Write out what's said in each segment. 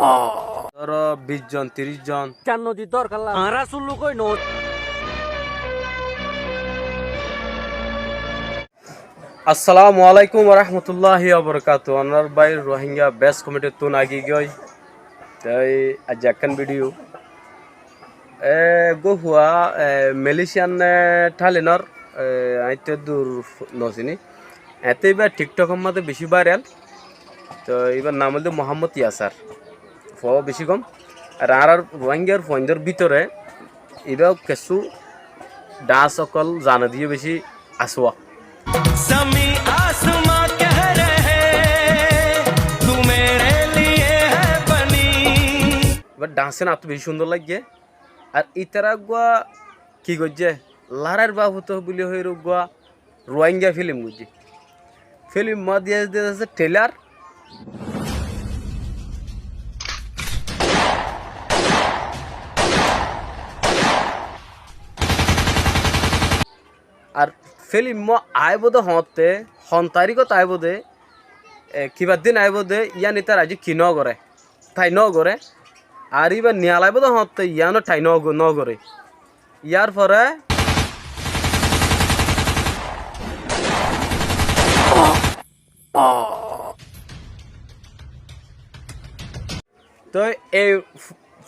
ধরো 20 জন 30 জন চার নদীর দরকার আরা শুনলু কই নদ আসসালামু আলাইকুম ওয়া রাহমাতুল্লাহি ওয়া বারাকাতুহু আনার ভাই রোহিঙ্গা বেস কমিটি তুন আগি গই তাই আজ একখান ভিডিও গো হুয়া মালয়েশিয়ান ঠালিনর আইতে দূর নসিনি এতে এবার টিকটক মধ্যে বেশি ভাইরাল তো এবার নাম হলো মোহাম্মদ ইয়াসার ফ বেশি কম আর রোহিঙ্গার ফোনদের ভিতরে এবার কিছু ডান্স সকল জানা দিয়ে বেশি আসোয়া এবার ডান্সে না এত বেশি সুন্দর লাগে আর ইতারা গুয়া কি করছে লারার বাবু তো বলি হয়ে গুয়া রোহিঙ্গা ফিল্ম বুঝছি ফিল্ম মা দিয়ে দিয়েছে ট্রেলার আর ফিল্ম আইব দে হতে হন তারিখত আইব দে কিবার দিন আইব দে ইয়ান ইতার আজি কি ন করে ঠাই ন করে আর এবার নিয়ালাইব দে হতে ইয়ানো ঠাই ন করে ইয়ার পরে তো এই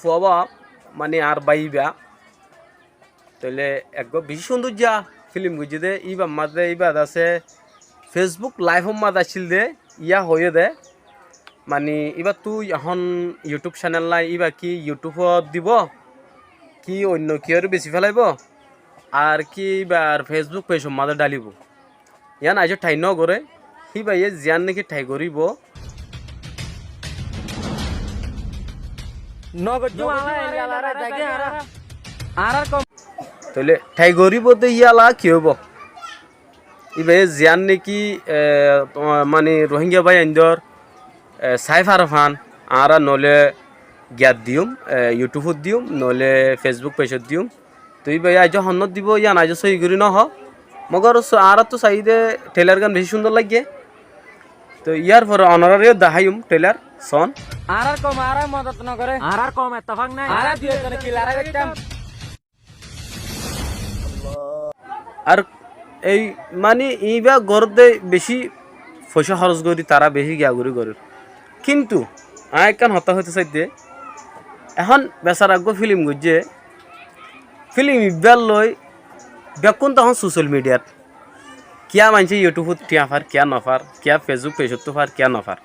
ফুয়াবা মানে আর বাইবা তাহলে একবার বেশি সুন্দর যা ফিল্ম গুজি দে ইবা মাঝে ইবাদ আছে ফেসবুক লাইভ মাদ আসছিল দে ইয়া হয়ে দে মানে এবার তুই এখন ইউটিউব চ্যানেল নাই ইবা কি ইউটিউবত দিব কি অন্য কি আর বেশি ফেলাইব আর কি এবার ফেসবুক পেজ মাঝে ডালিব ইয়ান আজ ঠাই ন করে সিবা ইয়ে জিয়ান নাকি ঠাই করিব তাহলে ঠাই করিব তো ইয়ালা কি হব ইবে জিয়ান নাকি মানে রোহিঙ্গা ভাই আইন্দর সাইফ আরফান আর নলে জ্ঞাত দিম ইউটিউবত দিম নলে ফেসবুক পেজত দিম তো ইবে আজ হন্নত দিব ইয়ান আজ সহি করি ন হ মগর আর তো চাইদে ট্রেলার গান বেশি সুন্দর লাগে তো ইয়ার পরে অনারারিও দেখাইম ট্রেলার সন আর কম আর মদত ন করে আর কম এতফাক নাই আর দুই জন কি লারা দেখতাম আর এই মানে এইবা গরদে বেশি পয়সা খরচ করি তারা বেশি গিয়া করি করে কিন্তু একখান হতা হইতে চাইতে এখন বেচার আগ্য ফিল্ম গুজে ফিল্ম ইবাল লই বেকুন তখন সোশ্যাল মিডিয়াত কিয়া মানছে ইউটিউবত টিয়া ফার কিয়া নফার কিয়া ফেসবুক পেজত ফার কিয়া নফার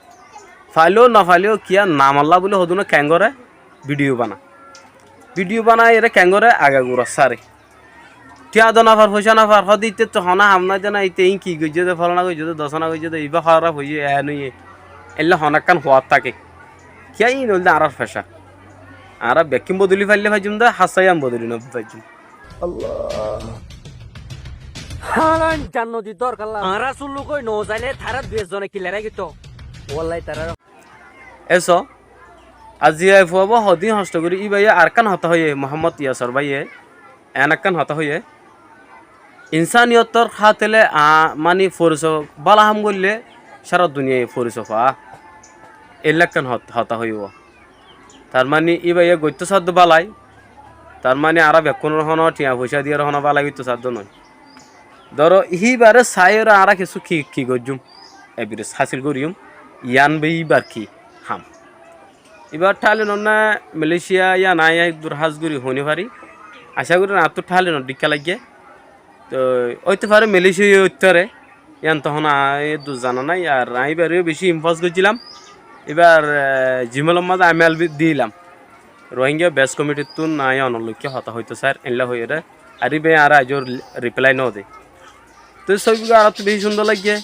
ফাইলেও নফাইলেও কিয়া নাম আল্লাহ বলে হদুনো ক্যাঙ্গরে ভিডিও বানায় এরা ক্যাঙ্গরে আগা গুড়া সারে টিয়া দনাফার পয়সা নাফার হদিতে তো হনা হামনা জানা ইতে ইন কি গইছে দে ফলনা গইছে দে দশনা গইছে দে ইবা খারাপ হইয়ে এ নইয়ে এল্লা হনাকান হওয়ার থাকে কিয়া ই নলদে আরার ফেসা আরা বেকিম বদলি ফাইলে ফাইজুম দে হাসাইয়াম বদলি না ফাইজুম হারান চার নদীর দরকার আরা শুনলু কই ন যাইলে তারা দুই জনে কি লারা গিতো ওয়াল্লাই তারা এসো আজি আই ফুয়াব হদিন হস্ত করি ই ভাইয়ে আরকান হতা হইয়ে মোহাম্মদ ইয়াসর ভাইয়ে এনাকান হতা হইয়ে ইনসানিয়তর খাতেলে মানে ফরিস বালাহাম করলে সারা দুনিয়ায় ফরিস এলাকান হতা হইব তার মানে ই ভাইয়ে গৈত্য সাধ্য বালাই তার মানে আরা বেকুনের হন টিয়া পয়সা দিয়ে হন বালাই গৈত্য সাধ্য নয় ধরো ইবারে সাইরা আরা কিছু কি গজুম এবিরে হাসিল করিম ইয়ান বেইবার কি হাম এবার ঠালে না মালয়েশিয়া ইয়া নাই দূর হাজগুড়ি হনি পারি আশা করি না তো ঠালে না ডিকা লাগে তো ওইতে পারে মালয়েশিয়া উত্তরে ইয়ান তখন দূর জানা নাই আর এইবারেও বেশি ইম্পোজ করছিলাম এবার জিমেলের মাঝে আইমেল দিলাম রোহিঙ্গা বেস কমিটির তো নাই অনলক্ষ্য হতা হইতো স্যার এনলা হয়ে রে আর ইবে আর আজর রিপ্লাই ন দে তো সবগুলো আর তো বেশি সুন্দর লাগে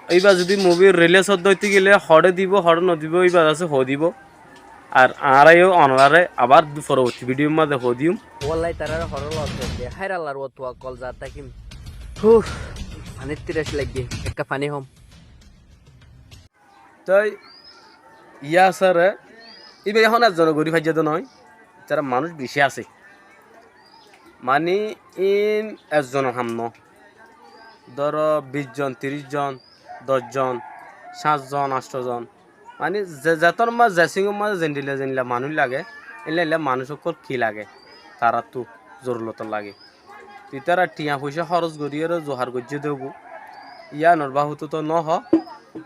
এইবার যদি মুভির রিলিজ হতে গেলে হড়ে দিব হড়ে ন দিব এইবার আছে হো দিব আর আরাইও অনলারে আবার পরবর্তী ভিডিওর মধ্যে হো দিম ওয়াল্লাই তারা হড় লস দে হাইরাল্লার ওতোয়া কল যা তাকিম হুফ পানির তিরাস লাগে একটা পানি হম তাই ইয়া স্যার ইবে এখন একজন গরিব হাজিয়া নয় যারা মানুষ বেশি আছে মানে ইন একজনের হামন ধরো 20 জন 30 জন 10 জন 7 জন 8 জন মানে যেতর মাছ জেসিং মাছ জেন্ডিলা মানুষ লাগে এলে মানুষক কি লাগে তারা তো জরুরত লাগে তুই তারা টিয়া পয়সা খরচ করিয়ে জোহার গজ্জে দেব ইয়ানোর বাহুতো তো নহ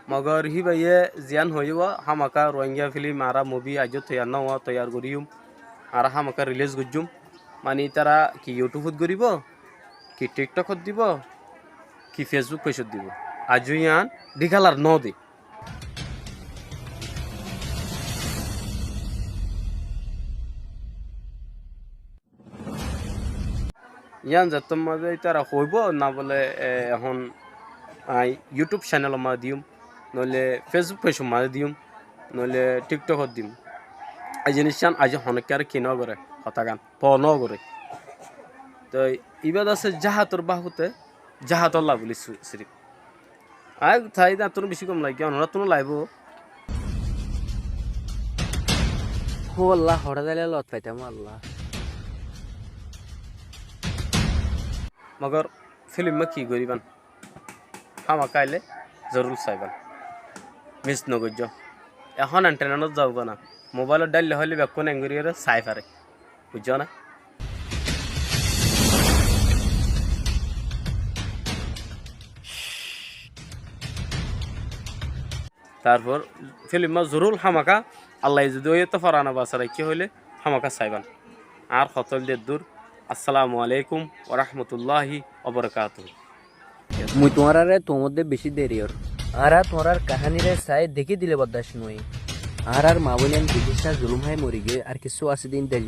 মগর হি বাইয়ে জিয়ান হইব হামাকা রোহিঙ্গা ফিল্ম আরা মুভি আজ তৈয়ার করিম আর হামাকা রিলিজ করজুম মানে তারা কি ইউটিউবত করিব কি টিকটকত দিব কি ফেসবুক পেজত দিব আজও ইয়ান দিঘালার ন দি ইয়ান যত মাঝে তারা হইব না বলে এখন ইউটিউব চ্যানেল মা দিম নইলে ফেসবুক পেজ মা দিম নইলে টিকটকত দিম এই জিনিসটান আজ অনেকে আর কিন করে হতাগান পন করে তো ইবাদ আছে জাহাতর বাহুতে জাহাতর লাভ বলি সিরিপ আয় থাই না তোর বেশি কম লাগে অনরা তোর লাইব হো আল্লাহ হঠাৎ আইলে লত পাইতাম আল্লাহ মগর ফিল্ম কি করিবান হামা কাইলে জরুর চাইবান মিস নগর্য এখন এন্টারনেটত যাওব না মোবাইলত ডাইলে হলে বেকুন এঙ্গুরিয়ে চাই পারে বুঝছ না তারপর ফিল্ম জরুর হামাকা আল্লাহ যদি ওই তো ফরানা বাসারাই কি হইলে হামাকা চাইবান আর খতল দের দূর আসসালামু আলাইকুম ওয়া রাহমাতুল্লাহি ওয়া বারাকাতুহু মুই তোমার তোমাদের বেশি দেরি ওর তোমার কাহানিরে চাই দেখি দিলে বদাস নই আর মা বলেন চিকিৎসা জুলুম হয় মরি গে আর কিছু আছে দিন দেরি